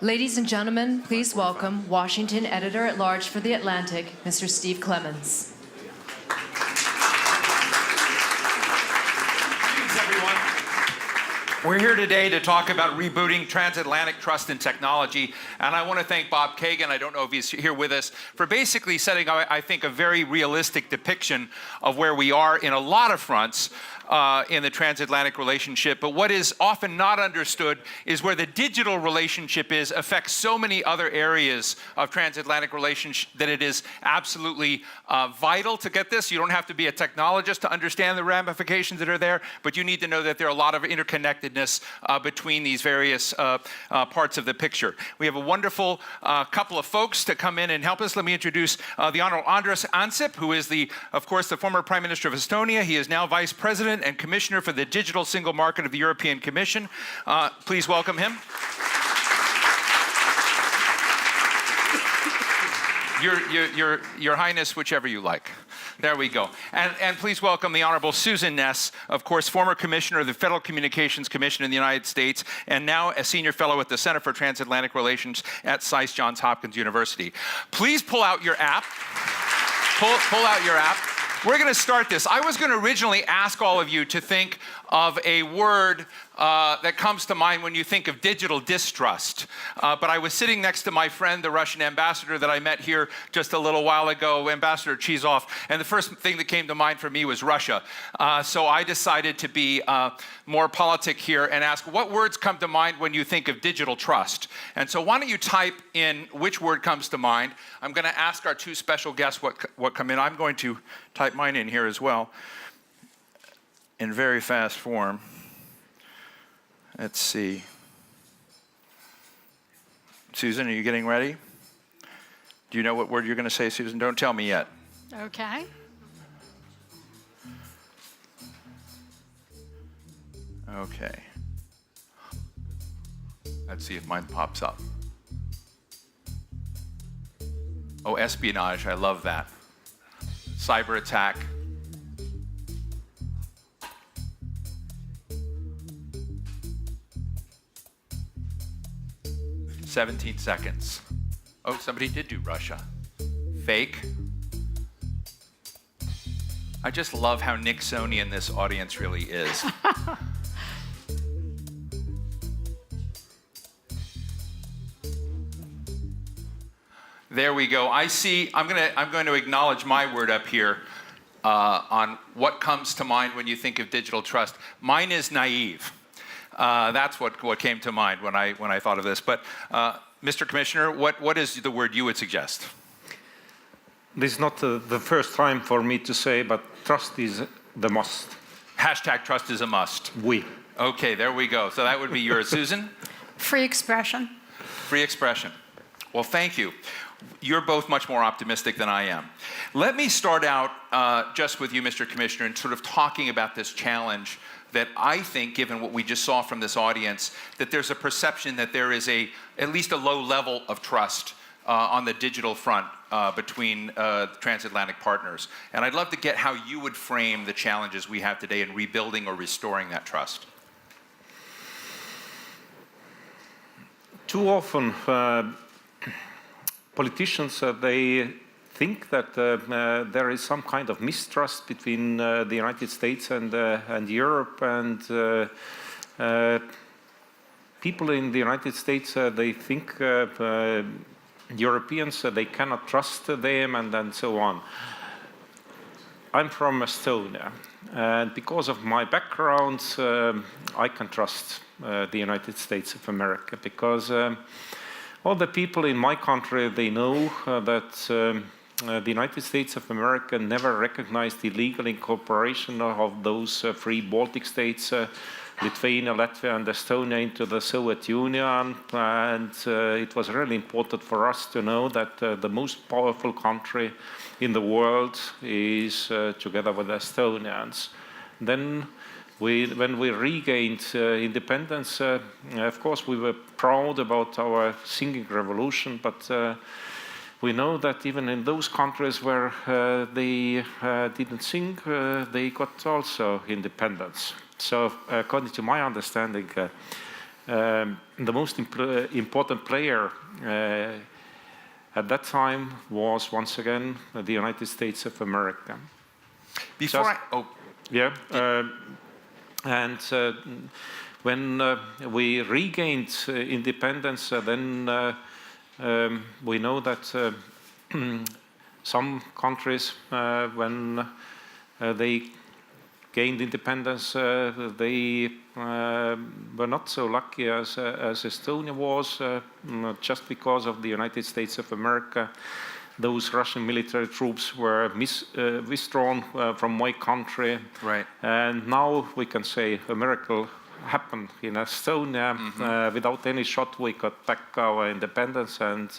Ladies and gentlemen, please welcome Washington Editor-at-Large for The Atlantic, Mr. Steve Clemons. We're here today to talk about rebooting transatlantic trust in technology, and I want to thank Bob Kagan, I don't know if he's here with us, for basically setting, I think, a very realistic depiction of where we are in a lot of fronts in the transatlantic relationship. But what is often not understood is where the digital relationship affects so many other areas of transatlantic relationship that it is absolutely vital to get this. You don't have to be a technologist to understand the ramifications that are there, but you need to know that there are a lot of interconnectedness between these various parts of the picture. We have a wonderful couple of folks to come in and help us. Let me introduce the Honorable Andrus Ansip, who is, of course, the former Prime Minister of Estonia. He is now Vice President and Commissioner for the Digital Single Market of the European Commission. Please welcome him. Your Highness, whichever you like. There we go. And please welcome the Honorable Susan Ness, of course, former Commissioner of the Federal Communications Commission in the United States, and now a Senior Fellow at the Center for Transatlantic Relations at SAIS Johns Hopkins University. Please pull out your app. Pull out your app. We're going to start this. I was going to originally ask all of you to think of a word that comes to mind when you think of digital distrust. But I was sitting next to my friend, the Russian ambassador that I met here just a little while ago, Ambassador Chizov, and the first thing that came to mind for me was Russia. So I decided to be more politic here and ask, what words come to mind when you think of digital trust? And so why don't you type in which word comes to mind. I'm going to ask our two special guests what come in. I'm going to type mine in here as well in very fast form. Let's see. Susan, are you getting ready? Do you know what word you're going to say, Susan? Don't tell me yet. Okay. Okay. Let's see if mine pops up. Oh, espionage. I love that. Cyber attack. 17 seconds. Oh, somebody did do Russia. Fake. I just love how Nixonian this audience really is. There we go. I see. I'm going to acknowledge my word up here on what comes to mind when you think of digital trust. Mine is naive. That's what came to mind when I thought of this. But Mr. Commissioner, what is the word you would suggest? This is not the first time for me to say, but trust is the must. Hashtag trust is a must. Oui. Okay, there we go. So that would be yours. Susan? Free expression. Free expression. Well, thank you. You're both much more optimistic than I am. Let me start out just with you, Mr. Commissioner, and sort of talking about this challenge that I think, given what we just saw from this audience, that there's a perception that there is at least a low level of trust on the digital front between transatlantic partners. And I'd love to get how you would frame the challenges we have today in rebuilding or restoring that trust. Too often, politicians, they think that there is some kind of mistrust between the United States and Europe, and people in the United States, they think Europeans, they cannot trust them, and so on. I'm from Estonia, and because of my background, I can trust the United States of America, because all the people in my country, they know that the United States of America never recognized the legal incorporation of those three Baltic states, Lithuania, Latvia, and Estonia, into the Soviet Union. And it was really important for us to know that the most powerful country in the world is together with the Estonians. Then, when we regained independence, of course, we were proud about our singing revolution, but we know that even in those countries where they didn't sing, they got also independence. So according to my understanding, The most important player at that time was, once again, the United States of America. When we regained independence, then we know that some countries, when they gained independence, they were not so lucky as Estonia was, just because of the United States of America. Those Russian military troops were withdrawn from my country. Right. And now we can say a miracle happened in Estonia. Without any shot, we got back our independence, and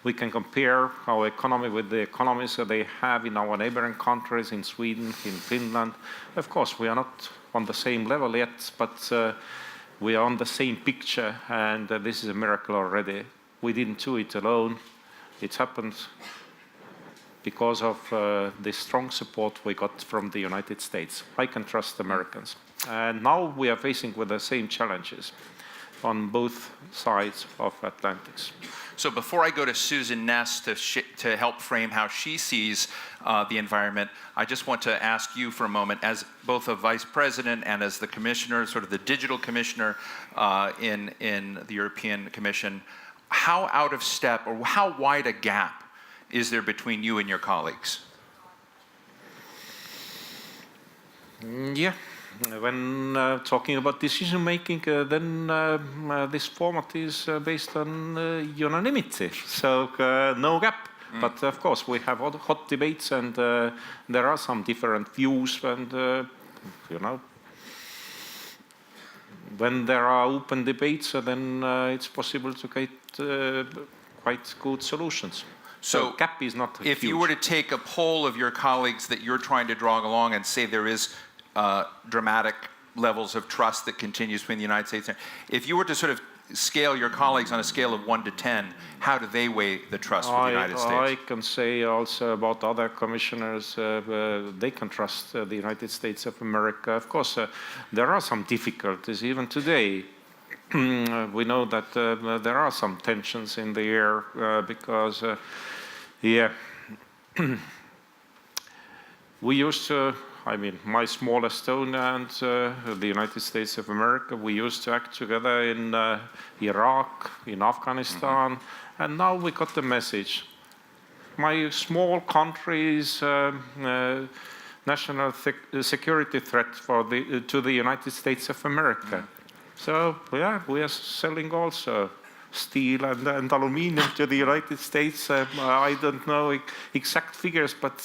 we can compare our economy with the economies that they have in our neighboring countries, in Sweden, in Finland. Of course, we are not on the same level yet, but we are on the same picture, and this is a miracle already. We didn't do it alone. It happened because of the strong support we got from the United States. I can trust Americans. And now we are facing with the same challenges on both sides of Atlantics. So before I go to Susan Ness to help frame how she sees the environment, I just want to ask you for a moment, as both a vice president and as the commissioner, sort of the digital commissioner in the European Commission, how out of step or how wide a gap is there between you and your colleagues? Yeah, when talking about decision making, then this format is based on unanimity, so no gap. But of course, we have hot debates, and there are some different views, and you know, when there are open debates, then it's possible to get quite good solutions. So gap is not if huge. You were to take a poll of your colleagues that you're trying to draw along and say there is dramatic levels of trust that continues between the United States and if you were to sort of scale your colleagues on a scale of 1 to 10, how do they weigh the trust with the United States? I can say also about other commissioners, they can trust the United States of America. Of course, there are some difficulties even today. We know that there are some tensions in the air because, we used to, I mean, my small Estonia and the United States of America, we used to act together in Iraq, in Afghanistan, and now we got the message. My small country's national security threat to the United States of America. So, yeah, we are selling also steel and aluminium to the United States. I don't know exact figures, but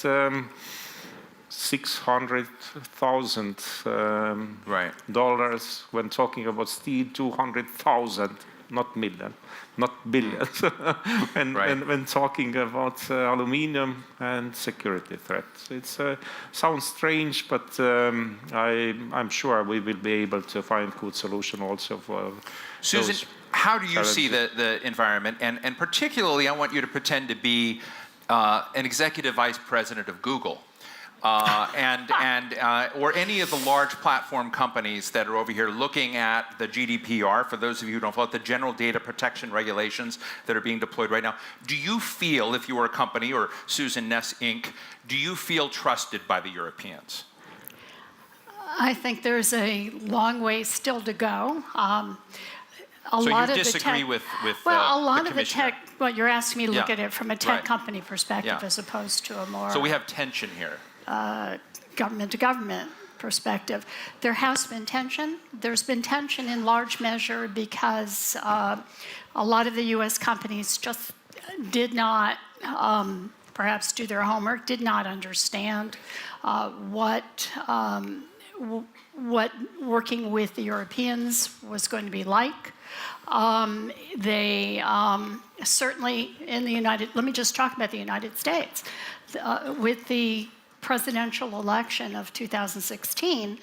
$600,000 dollars when talking about steel, 200,000, not million, not billions. when talking about aluminium and security threats, it sounds strange, but I'm sure we will be able to find good solution also for Susan, how do you see the environment? And particularly, I want you to pretend to be an executive vice president of Google. Or any of the large platform companies that are over here looking at the GDPR, for those of you who don't follow, the General Data Protection Regulations that are being deployed right now. Do you feel, if you were a company or Susan Ness Inc., do you feel trusted by the Europeans? I think there's a long way still to go. So you disagree with well, a lot the of the tech, well, you're asking me to look at it from a tech Right. company perspective as opposed to a more... So we have tension here. Government-to-government perspective. There has been tension. There's been tension in large measure because a lot of the U.S. companies just did not perhaps do their homework, did not understand what working with the Europeans was going to be like. They certainly in the let me just talk about the United States. With the presidential election of 2016,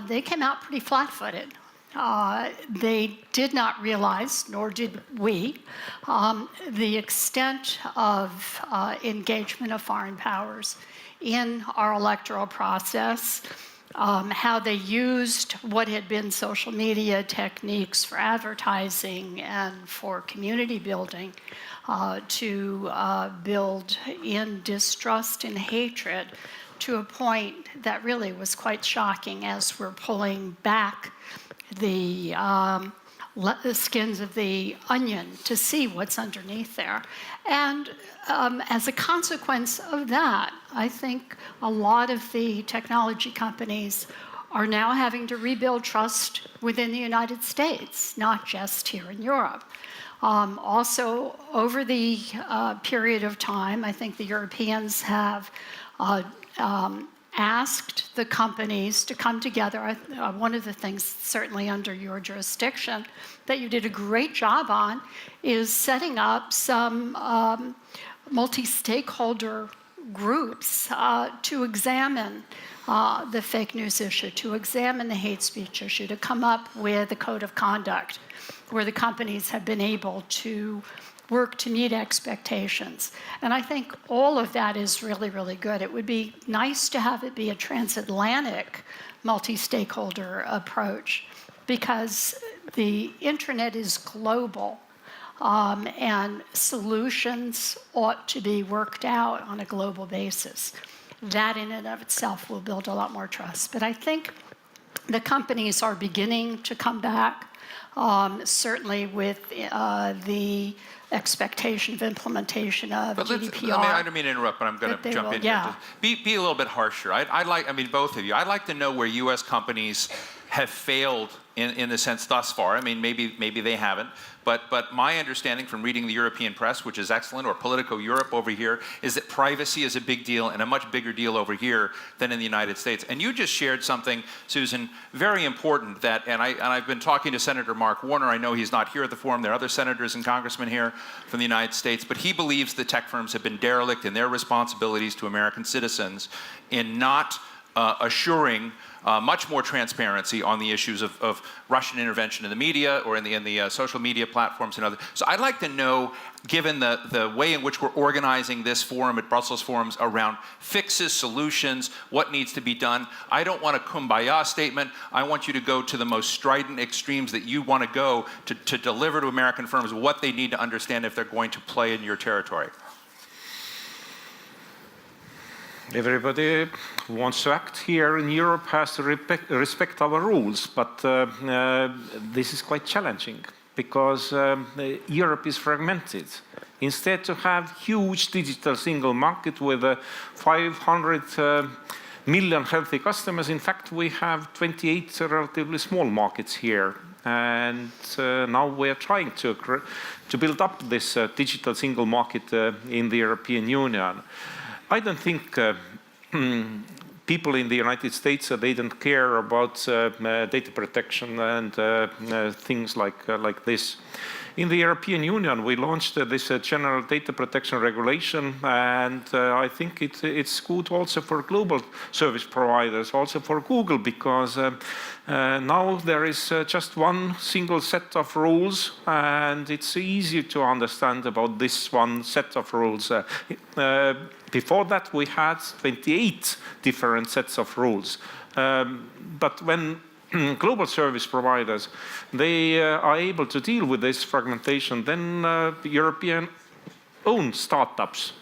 they came out pretty flat-footed. They did not realize, nor did we, the extent of engagement of foreign powers in our electoral process. how they used what had been social media techniques for advertising and for community building to build in distrust and hatred to a point that really was quite shocking as we're pulling back the skins of the onion to see what's underneath there. And as a consequence of that, I think a lot of the technology companies are now having to rebuild trust within the United States, not just here in Europe. Also, over the period of time, I think the Europeans have asked the companies to come together. One of the things, certainly under your jurisdiction, that you did a great job on is setting up some multi-stakeholder groups to examine the fake news issue, to examine the hate speech issue, to come up with a code of conduct where the companies have been able to work to meet expectations. And I think all of that is really, really good. It would be nice to have it be a transatlantic multi-stakeholder approach because the internet is global and solutions ought to be worked out on a global basis. That in and of itself will build a lot more trust. But I think the companies are beginning to come back, certainly with the expectation of implementation of GDPR. I don't mean to interrupt, but I'm going to jump in here. Be a little bit harsher. Both of you, I'd like to know where U.S. companies have failed in the sense thus far. I mean, maybe they haven't. But my understanding from reading the European press, which is excellent, or Politico Europe over here, is that privacy is a big deal and a much bigger deal over here than in the United States. And you just shared something, Susan, very important and I've been talking to Senator Mark Warner. I know he's not here at the forum. There are other senators and congressmen here from the United States. But he believes the tech firms have been derelict in their responsibilities to American citizens in not assuring much more transparency on the issues of Russian intervention in the media or in the social media platforms and others. So I'd like to know, given the way in which we're organizing this forum at Brussels Forums around fixes, solutions, what needs to be done. I don't want a kumbaya statement. I want you to go to the most strident extremes that you want to go to deliver to American firms what they need to understand if they're going to play in your territory. Everybody who wants to act here in Europe has to respect our rules, but this is quite challenging because Europe is fragmented. Instead to have huge digital single market with 500 million healthy customers, in fact we have 28 relatively small markets here. And now we are trying to build up this digital single market in the European Union. I don't think people in the United States, they don't care about data protection and things like this. In the European Union, we launched this general data protection regulation, and I think it's good also for global service providers, also for Google, because now there is just one single set of rules, and it's easy to understand about this one set of rules. Before that, we had 28 different sets of rules. But when global service providers, they are able to deal with this fragmentation, then European-owned startups.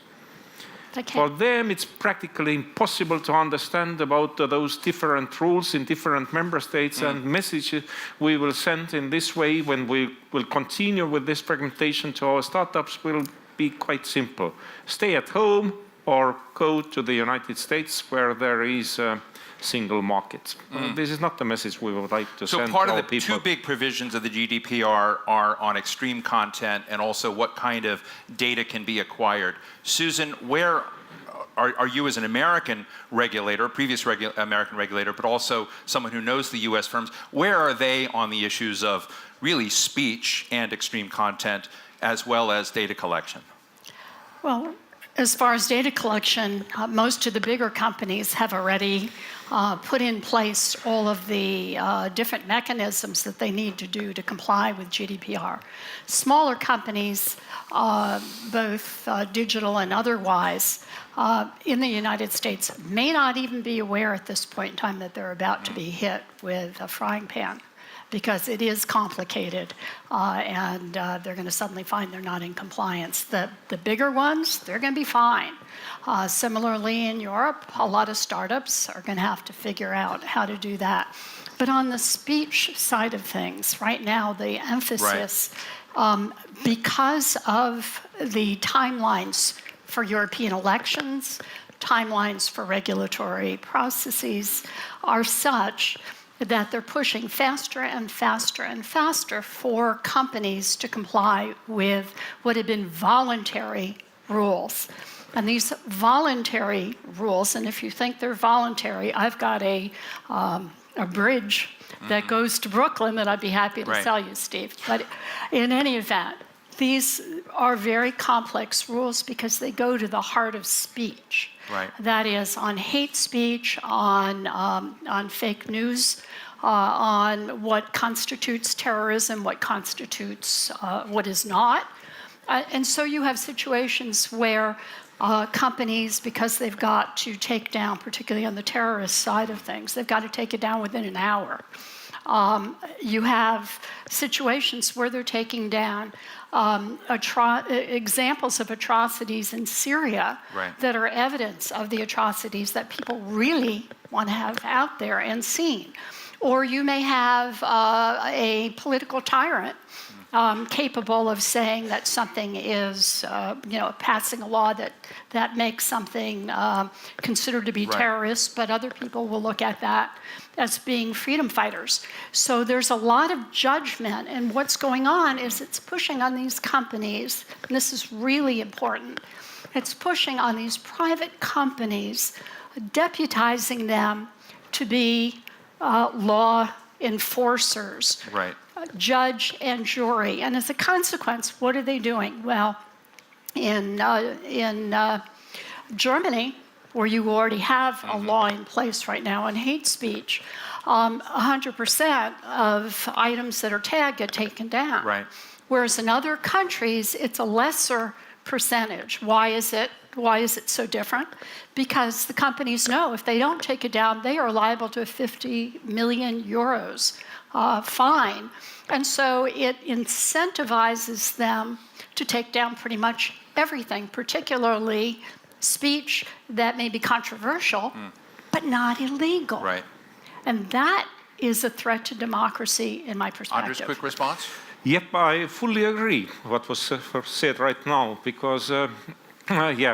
Okay. For them, it's practically impossible to understand about those different rules in different member states and messages we will send in this way when we will continue with this fragmentation to our startups will be quite simple. Stay at home or go to the United States where there is single market. This is not the message we would like to send to our people. So part of the two big provisions of the GDPR are on extreme content and also what kind of data can be acquired. Susan, where are you as an American regulator, previous American regulator, but also someone who knows the US firms, where are they on the issues of really speech and extreme content as well as data collection? Well, As far as data collection, most of the bigger companies have already put in place all of the different mechanisms that they need to do to comply with GDPR. Smaller companies, both digital and otherwise, in the United States may not even be aware at this point in time that they're about to be hit with a frying pan, because it is complicated, and they're going to suddenly find they're not in compliance. The bigger ones, they're going to be fine. Similarly, in Europe, a lot of startups are going to have to figure out how to do that. But on the speech side of things, right now, the emphasis, because of the timelines for European elections, timelines for regulatory processes are such that they're pushing faster and faster and faster for companies to comply with what had been voluntary rules. And these voluntary rules, and if you think they're voluntary, I've got a bridge that goes to Brooklyn that I'd be happy to sell you, Steve. But in any event, these are very complex rules because they go to the heart of speech. Right. That is on hate speech, on fake news, on what constitutes terrorism, what constitutes what is not. And so you have situations where companies, because they've got to take down, particularly on the terrorist side of things, they've got to take it down within an hour. You have situations where they're taking down examples of atrocities in Syria that are evidence of the atrocities that people really want to have out there and seen. Or you may have a political tyrant capable of saying that something is, passing a law that makes something considered to be terrorist, but other people will look at that as being freedom fighters. So there's a lot of judgment, and what's going on is it's pushing on these companies, and this is really important, it's pushing on these private companies, deputizing them to be law enforcers. Right. Judge and jury. And as a consequence, what are they doing? Well, in Germany, where you already have a law in place right now on hate speech, 100% of items that are tagged get taken down. Right. Whereas in other countries, it's a lesser percentage. Why is it so different? Because the companies know if they don't take it down, they are liable to a 50 million euros fine. And so it incentivizes them to take down pretty much everything, particularly speech that may be controversial, but not illegal. Right. And that is a threat to democracy in my perspective. Andres, quick response? Yep, I fully agree what was said right now, because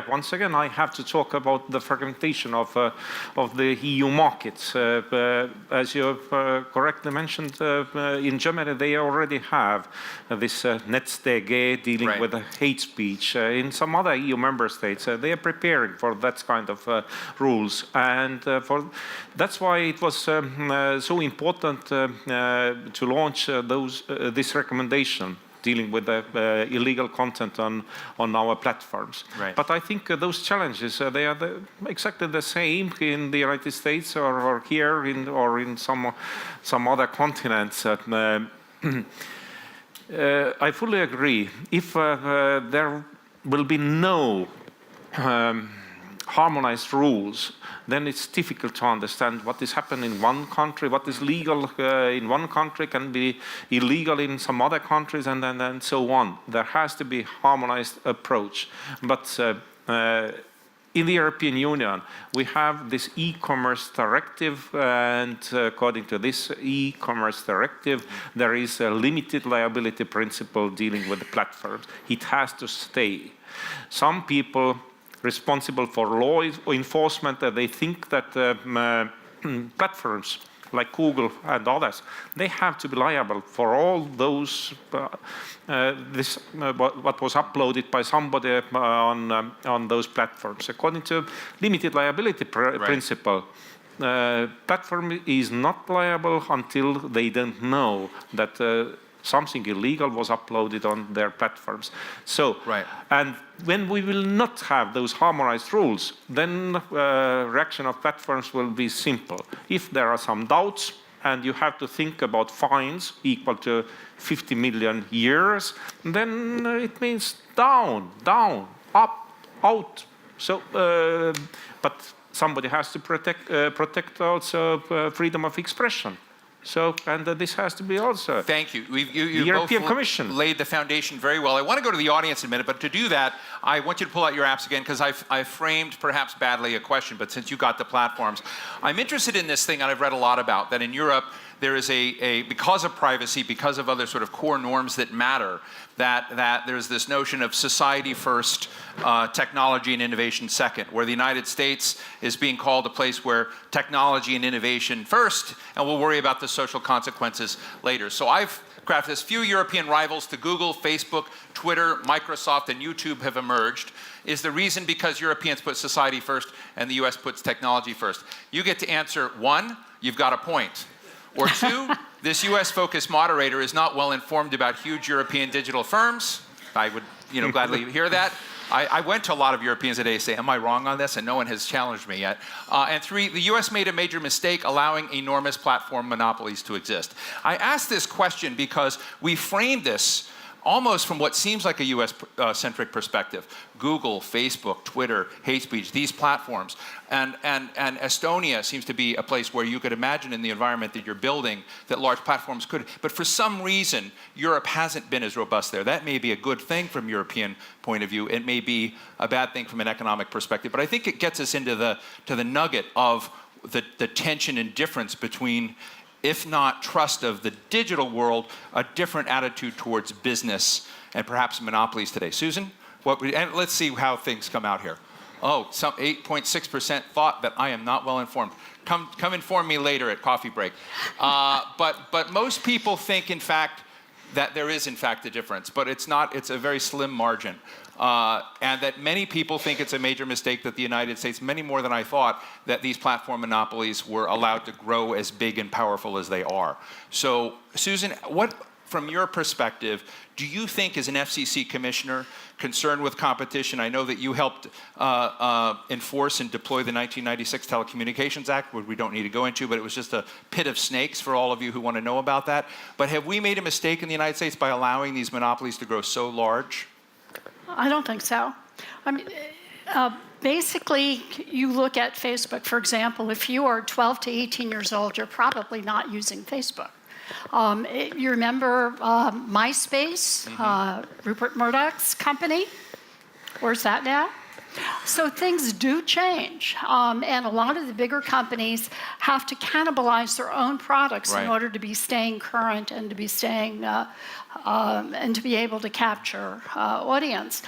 once again, I have to talk about the fragmentation of the EU markets. As you correctly mentioned, in Germany they already have this Netz.de dealing with hate speech. In some other EU member states, they are preparing for that kind of rules, and that's why it was so important to launch this recommendation dealing with the illegal content on our platforms. Right. But I think those challenges, they are exactly the same in the United States or here or in some other continents. I fully agree. If there will be no harmonized rules, then it's difficult to understand what is happening in one country, what is legal in one country can be illegal in some other countries, and so on. There has to be a harmonized approach. But in the European Union, we have this e-commerce directive, and according to this e-commerce directive, there is a limited liability principle dealing with the platforms. It has to stay. Some people responsible for law enforcement, they think that platforms like Google and others, they have to be liable for all those, what was uploaded by somebody on those platforms. According to limited liability principle, platform is not liable until they don't know that something illegal was uploaded on their platforms. So, Right. and when we will not have those harmonized rules, then reaction of platforms will be simple. If there are some doubts, and you have to think about fines equal to 50 million years, then it means down, up, out. So, but somebody has to protect also freedom of expression. So, and this has to be also. Thank you. The You European both Commission laid the foundation very well. I want to go to the audience in a minute, but to do that, I want you to pull out your apps again, because I've framed, perhaps badly, a question, but since you got the platforms, I'm interested in this thing that I've read a lot about, that in Europe, there is because of privacy, because of other sort of core norms that matter, that there's this notion of society first, technology and innovation second, where the United States is being called a place where technology and innovation first, and we'll worry about the social consequences later. So I've crafted this. Few European rivals to Google, Facebook, Twitter, Microsoft, and YouTube have emerged. Is the reason because Europeans put society first and the US puts technology first? You get to answer one, you've got a point. Or two, this US-focused moderator is not well informed about huge European digital firms. I would gladly hear that. I went to a lot of Europeans today to say, am I wrong on this? And no one has challenged me yet. And three, the US made a major mistake allowing enormous platform monopolies to exist. I asked this question because we framed this almost from what seems like a US-centric perspective. Google, Facebook, Twitter, hate speech, these platforms. And Estonia seems to be a place where you could imagine in the environment that you're building that large platforms could. But for some reason, Europe hasn't been as robust there. That may be a good thing from European point of view. It may be a bad thing from an economic perspective. But I think it gets us into the nugget of the tension and difference between, if not trust of the digital world, a different attitude towards business and perhaps monopolies today. Susan, and let's see how things come out here. Oh, some 8.6% thought that I am not well informed. Come inform me later at coffee break. But most people think, in fact, that there is, in fact, a difference. But it's not. It's a very slim margin. And that many people think it's a major mistake that the United States, many more than I thought, that these platform monopolies were allowed to grow as big and powerful as they are. So, Susan, what, from your perspective, do you think as an FCC commissioner concerned with competition? I know that you helped enforce and deploy the 1996 Telecommunications Act, which we don't need to go into, but it was just a pit of snakes for all of you who want to know about that. But have we made a mistake in the United States by allowing these monopolies to grow so large? I don't think so. I mean, basically, you look at Facebook, for example, if you are 12 to 18 years old, you're probably not using Facebook. You remember MySpace, Rupert Murdoch's company? Where's that now? So things do change, and a lot of the bigger companies have to cannibalize their own products in order to be staying current and to be staying and to be able to capture audience,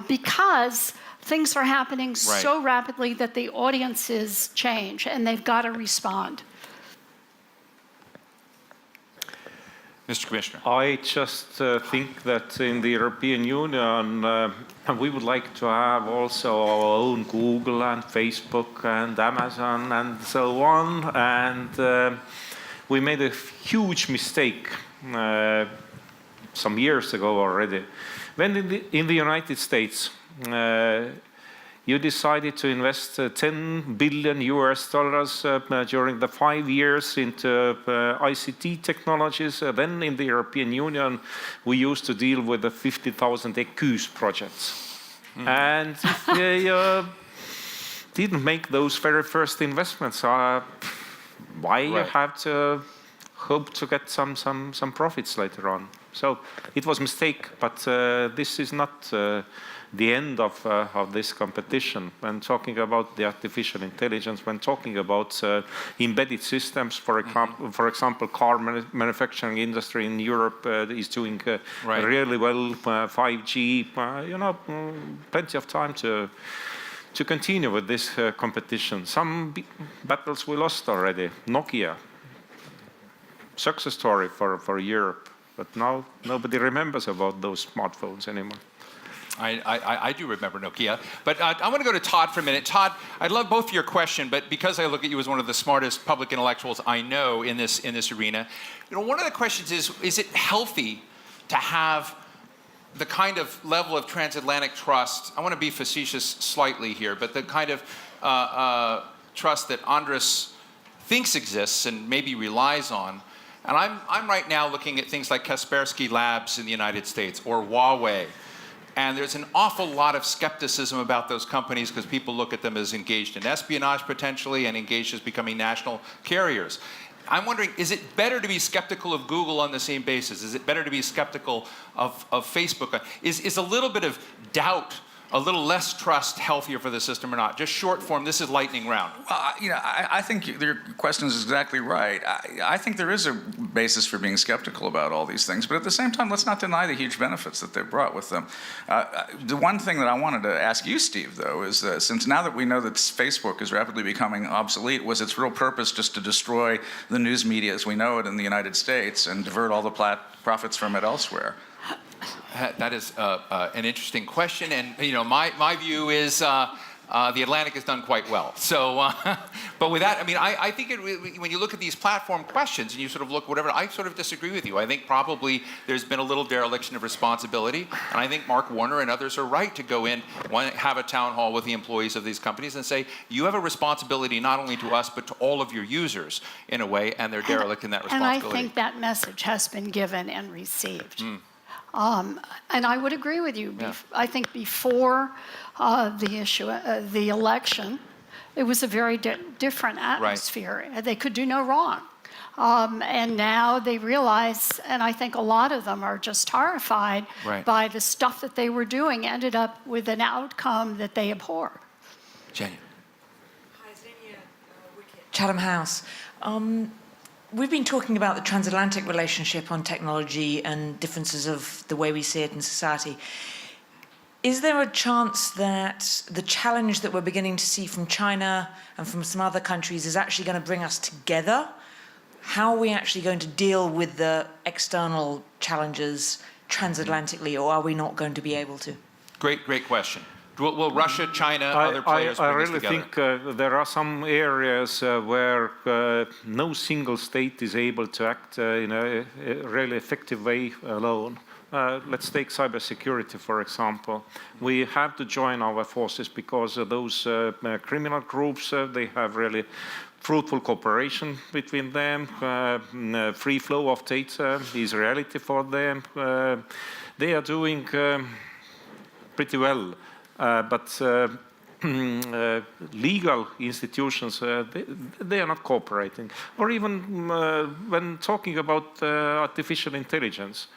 because things are happening so rapidly that the audiences change, and they've got to respond. Mr. Commissioner. I just think that in the European Union, we would like to have also our own Google and Facebook and Amazon and so on. And we made a huge mistake some years ago already. When in the United States, you decided to invest $10 billion during the 5 years into ICT technologies. Then in the European Union, we used to deal with the 50,000 EQs projects. And they didn't make those very first investments. Why you have to hope to get some profits later on? So it was a mistake, but this is not the end of this competition. When talking about the artificial intelligence, when talking about embedded systems, for example, car manufacturing industry in Europe is doing really well. 5G, plenty of time to continue with this competition. Some battles we lost already. Nokia, success story for Europe, but now nobody remembers about those smartphones anymore. I do remember Nokia. But I want to go to Todd for a minute. Todd, I love both of your question, but because I look at you as one of the smartest public intellectuals I know in this arena, one of the questions is it healthy to have the kind of level of transatlantic trust? I want to be facetious slightly here, but the kind of trust that Andres thinks exists and maybe relies on. And I'm right now looking at things like Kaspersky Labs in the United States or Huawei. And there's an awful lot of skepticism about those companies because people look at them as engaged in espionage potentially and engaged as becoming national carriers. I'm wondering, is it better to be skeptical of Google on the same basis? Is it better to be skeptical of Facebook? Is a little bit of doubt, a little less trust healthier for the system or not? Just short form, this is lightning round. Well, I think your question is exactly right. I think there is a basis for being skeptical about all these things, but at the same time, let's not deny the huge benefits that they've brought with them. The one thing that I wanted to ask you, Steve, though, is since now that we know that Facebook is rapidly becoming obsolete, was its real purpose just to destroy the news media as we know it in the United States and divert all the profits from it elsewhere? That is an interesting question, and my view is the Atlantic has done quite well. So, but with that, I mean, I think when you look at these platform questions and you sort of look whatever, I sort of disagree with you. I think probably there's been a little dereliction of responsibility, and I think Mark Warner and others are right to go in, have a town hall with the employees of these companies and say, you have a responsibility not only to us but to all of your users in a way, and they're derelict in that responsibility. And I think that message has been given and received. And I would agree with you. Yeah. I think before the election, it was a very different atmosphere. Right. They could do no wrong. And now they realize, and I think a lot of them are just horrified by the stuff that they were doing, ended up with an outcome that they abhor. Jenny. Hi, Xenia Chatham House. We've been talking about the transatlantic relationship on technology and differences of the way we see it in society. Is there a chance that the challenge that we're beginning to see from China and from some other countries is actually going to bring us together? How are we actually going to deal with the external challenges transatlantically, or are we not going to be able to? Great question. Will Russia, China, other players bring us together? I really think there are some areas where no single state is able to act in a really effective way alone. Let's take cybersecurity, for example. We have to join our forces because those criminal groups, they have really fruitful cooperation between them. Free flow of data is reality for them. They are doing pretty well. But legal institutions, they are not cooperating. Or even when talking about artificial intelligence,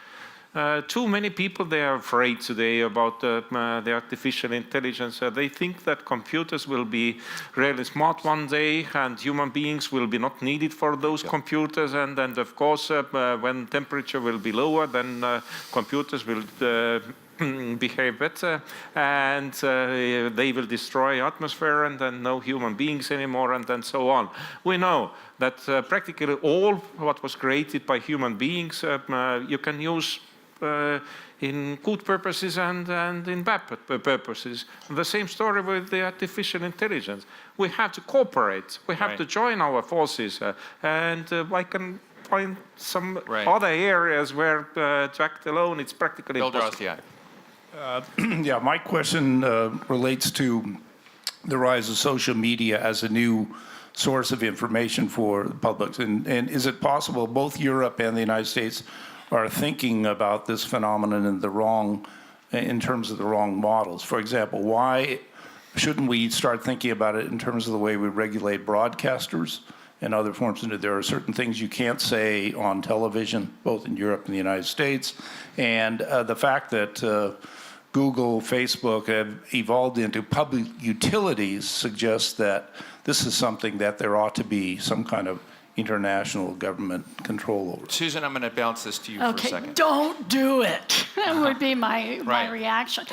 too many people, they are afraid today about the artificial intelligence. They think that computers will be really smart one day and human beings will be not needed for those computers. And then, of course, when temperature will be lower, then computers will behave better, and they will destroy atmosphere, and then no human beings anymore, and then so on. We know that practically all what was created by human beings you can use in good purposes and in bad purposes. The same story with the artificial intelligence. We have to cooperate. We have to join our forces, and I can find some other areas where to act alone it's practically impossible. Yeah, my question relates to the rise of social media as a new source of information for the public. And is it possible both Europe and the United States are thinking about this phenomenon in terms of the wrong models? For example, why shouldn't we start thinking about it in terms of the way we regulate broadcasters and other forms? There are certain things you can't say on television, both in Europe and the United States. And the fact that Google, Facebook have evolved into public utilities suggests that this is something that there ought to be some kind of international government control over. Susan, I'm going to bounce this to you for a second. Okay, don't do it. That would be my reaction.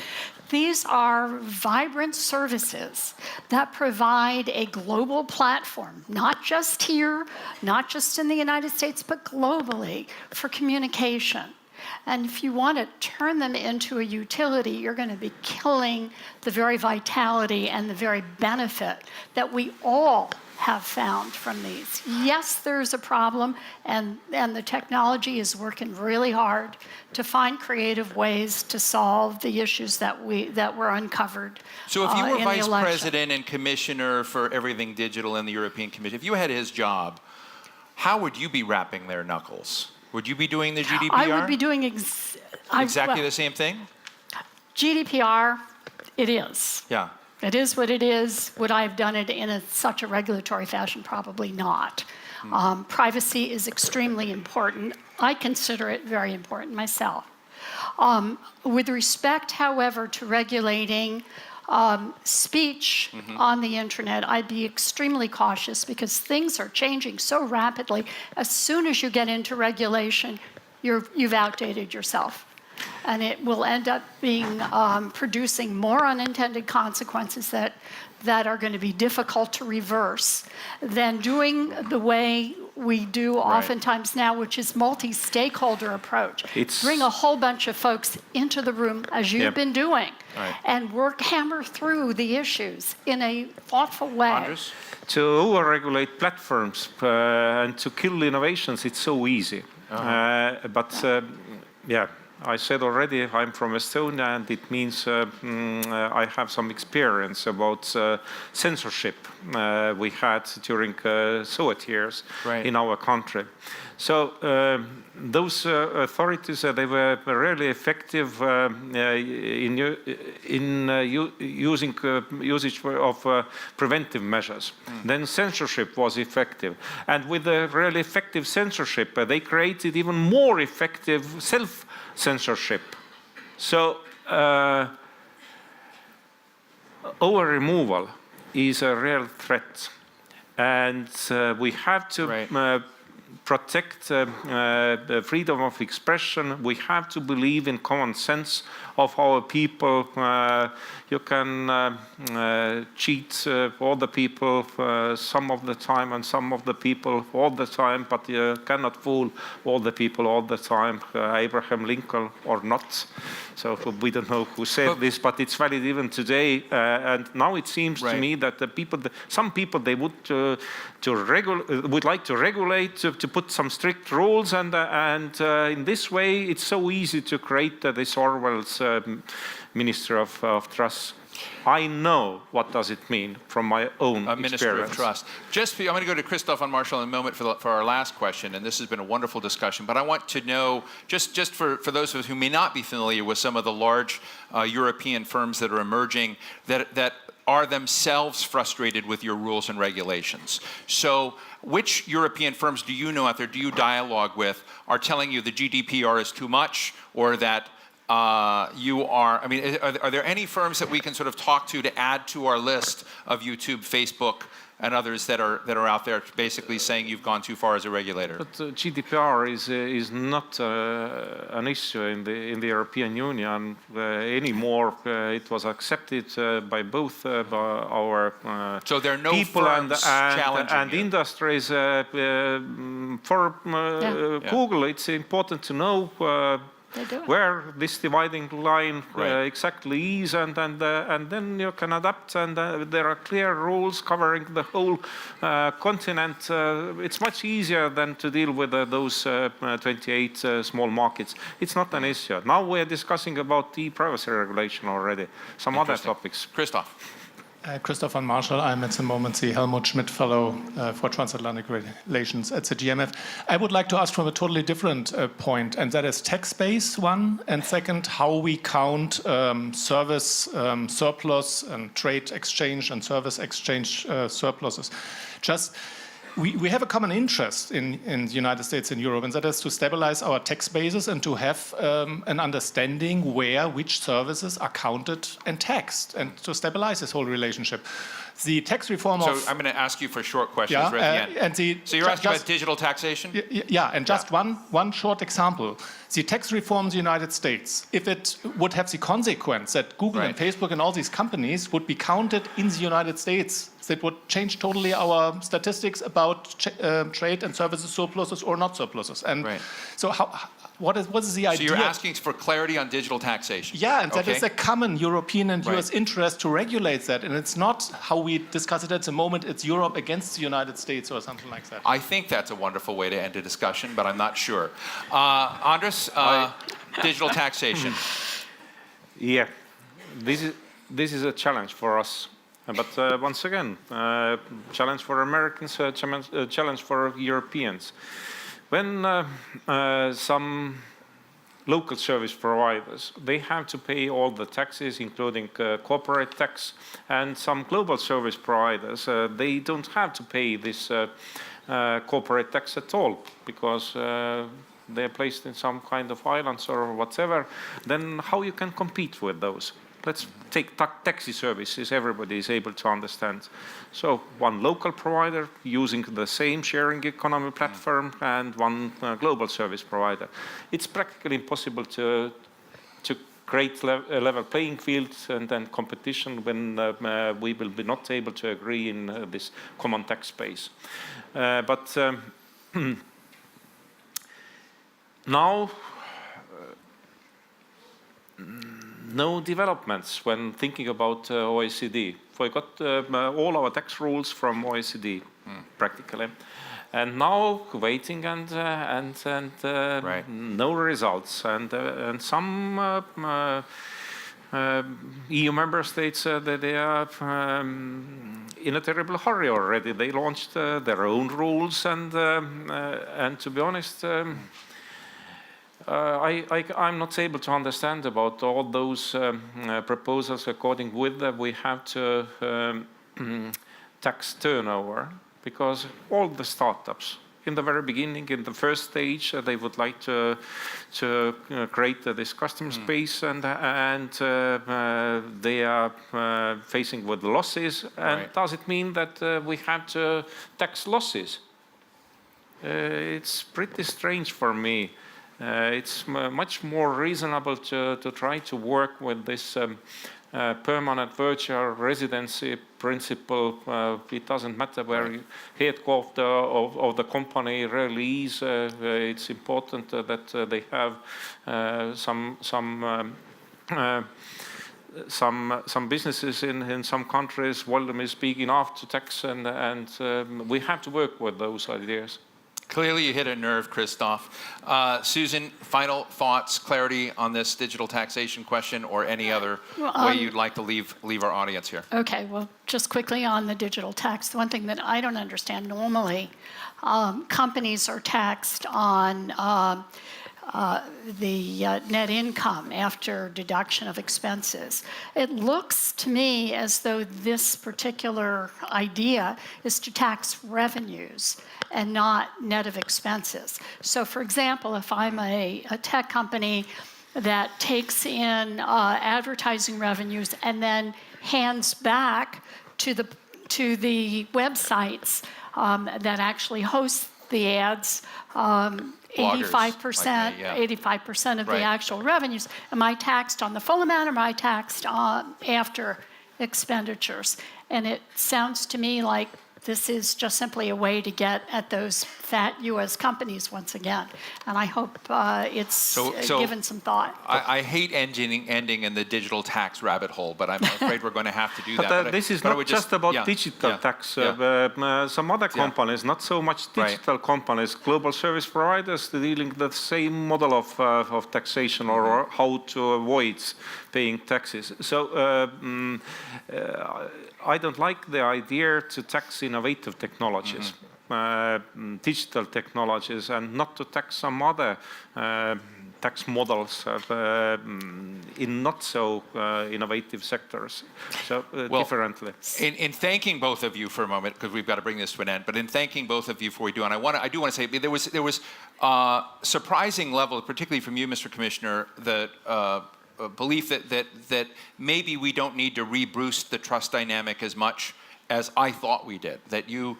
These are vibrant services that provide a global platform, not just here, not just in the United States, but globally for communication. And if you want to turn them into a utility, you're going to be killing the very vitality and the very benefit that we all have found from these. Yes, there's a problem, and the technology is working really hard to find creative ways to solve the issues that were uncovered. So if you were in the vice election. president and commissioner for everything digital in the European Commission, if you had his job, how would you be wrapping their knuckles? Would you be doing the GDPR? I would be doing exactly the same thing? GDPR, it is. Yeah. It is what it is. Would I have done it in such a regulatory fashion? Probably not. Privacy is extremely important. I consider it very important myself. With respect, however, to regulating speech on the internet, I'd be extremely cautious because things are changing so rapidly. As soon as you get into regulation, you've outdated yourself. And it will end up being producing more unintended consequences that are going to be difficult to reverse than doing the way we do oftentimes now, which is multi-stakeholder approach. Bring a whole bunch of folks into the room, as you've been doing, and hammer through the issues in a thoughtful way. Andres? To over-regulate platforms and to kill innovations, it's so easy. I said already, I'm from Estonia, and it means I have some experience about censorship we had during Soviet years in our country. So those authorities, they were really effective in usage of preventive measures. Then censorship was effective. And with the really effective censorship, they created even more effective self-censorship. So over-removal is a real threat. And we have to protect the freedom of expression. We have to believe in common sense of our people. You can cheat all the people some of the time and some of the people all the time, but you cannot fool all the people all the time, Abraham Lincoln or not. So we don't know who said this, but it's valid even today. And now it seems to me that some people, they would like to regulate, to put some strict rules, and in this way, it's so easy to create this Orwell's Minister of Trust. I know what does it mean from my own experience. Minister of Trust. I'm going to go to Christoph and Marshall in a moment for our last question, and this has been a wonderful discussion, but I want to know, just for those of us who may not be familiar with some of the large European firms that are emerging that are themselves frustrated with your rules and regulations. So which European firms do you know out there, do you dialogue with, are telling you the GDPR is too much, or that are there any firms that we can sort of talk to add to our list of YouTube, Facebook, and others that are out there basically saying you've gone too far as a regulator? But GDPR is not an issue in the European Union anymore. It was accepted by both our so there are no people and you. Industries. For Google, it's important to know where this dividing line exactly is, and then you can adapt, and there are clear rules covering the whole continent. It's much easier than to deal with those 28 small markets. It's not an issue. Now we're discussing about e-privacy regulation already, some other topics. Christoph. Christoph and Marshall, I'm at the moment the Helmut Schmidt Fellow for Transatlantic Relations at the GMF. I would like to ask from a totally different point, and that is tax base, one, and second, how we count service surplus and trade exchange and service exchange surpluses. We have a common interest in the United States and Europe, and that is to stabilize our tax bases and to have an understanding which services are counted and taxed, and to stabilize this whole relationship. The tax reform So I'm going to ask you for short questions right at the end. So you're asking about digital taxation? And just one short example. The tax reform in the United States, if it would have the consequence that Google and Facebook and all these companies would be counted in the United States, that would change totally our statistics about trade and services surpluses or not surpluses. And so what is the So idea? you're asking for clarity on digital taxation? Yeah, and that Okay. is a common European and Right. US interest to regulate that. And it's not how we discuss it at the moment, it's Europe against the United States or something like that. I think that's a wonderful way to end a discussion, but I'm not sure. Andres, digital taxation. Yeah, this is a challenge for us. But once again, challenge for Americans, challenge for Europeans. When some local service providers, they have to pay all the taxes, including corporate tax, and some global service providers, they don't have to pay this corporate tax at all because they're placed in some kind of islands or whatever. Then how you can compete with those? Let's take taxi services, everybody is able to understand. So one local provider using the same sharing economy platform and one global service provider. It's practically impossible to create a level playing field and then competition when we will be not able to agree in this common tax space. But now, no developments when thinking about OECD. We got all our tax rules from OECD, practically. And now waiting and Right. no results. And some EU member states, they are in a terrible hurry already. They launched their own rules and to be honest, I'm not able to understand about all those proposals according with we have to tax turnover, because all the startups in the very beginning, in the first stage, they would like to create this customer space, and they are facing with losses. And Right. does it mean that we have to tax losses? It's pretty strange for me. It's much more reasonable to try to work with this permanent virtual residency principle. It doesn't matter where headquarters of the company really is. It's important that they have some businesses in some countries. Volume is big enough to tax, and we have to work with those ideas. Clearly, you hit a nerve, Christoph. Susan, final thoughts, clarity on this digital taxation question, or any other way you'd like to leave our audience here? Okay, well, just quickly on the digital tax, the one thing that I don't understand, normally companies are taxed on the net income after deduction of expenses. It looks to me as though this particular idea is to tax revenues and not net of expenses. So for example, if I'm a tech company that takes in advertising revenues and then hands back to the websites that actually host the ads, 85%, 85% of the actual revenues. Am I taxed on the full amount, or am I taxed after expenditures? And it sounds to me like this is just simply a way to get at those fat U.S. companies once again. And I hope it's given some thought. I hate ending in the digital tax rabbit hole, but I'm afraid we're going to have to do that. But this is not just about digital tax. Some other companies, not so much digital companies, global service providers, dealing the same model of taxation or how to avoid paying taxes. So I don't like the idea to tax innovative technologies, digital technologies, and not to tax some other tax models in not so innovative sectors, so differently. In thanking both of you for a moment, because we've got to bring this to an end, but in thanking both of you before we do, and I do want to say there was surprising level, particularly from you, Mr. Commissioner, that belief that maybe we don't need to reboost the trust dynamic as much as I thought we did. That you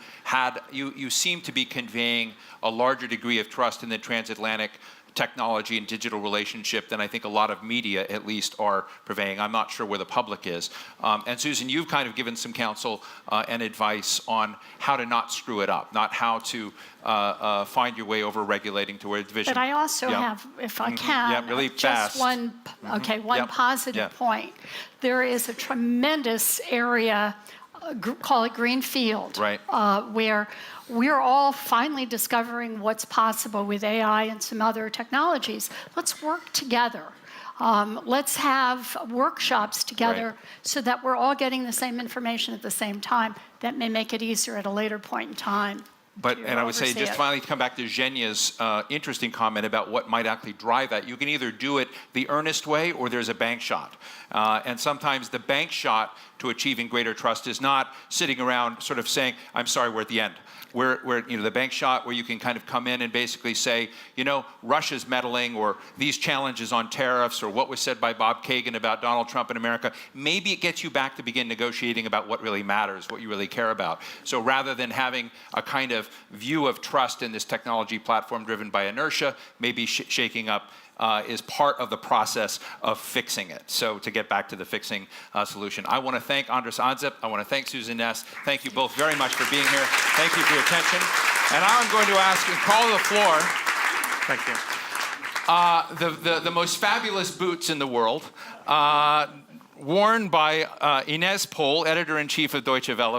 seem to be conveying a larger degree of trust in the transatlantic technology and digital relationship than I think a lot of media, at least, are purveying. I'm not sure where the public is. And Susan, you've kind of given some counsel and advice on how to not screw it up, not how to find your way over regulating to where division. But I also Yeah. have, if I can, Yeah, really just fast. one Yep. positive Yeah. point. There is a tremendous area, call it green field, Right. where we're all finally discovering what's possible with AI and some other technologies. Let's work together. Let's have workshops together Right. so that we're all getting the same information at the same time. That may make it easier at a later point in time. But, to and I would say, oversee just it. finally to come back to Zhenya's interesting comment about what might actually drive that. You can either do it the earnest way or there's a bank shot. And sometimes the bank shot to achieving greater trust is not sitting around sort of saying, I'm sorry, we're at the end. Where you know, the bank shot where you can kind of come in and basically say, you know, Russia's meddling, or these challenges on tariffs, or what was said by Bob Kagan about Donald Trump in America, maybe it gets you back to begin negotiating about what really matters, what you really care about. So rather than having a kind of view of trust in this technology platform driven by inertia, maybe shaking up is part of the process of fixing it. So to get back to the fixing solution, I want to thank Andras Anzip. I want to thank Susan Ness. Thank you both very much for being here. Thank you for your attention. And now I'm going to ask and call to the floor. Thank you. The most fabulous boots in the world, worn by Inez Pohl, editor-in-chief of Deutsche Welle.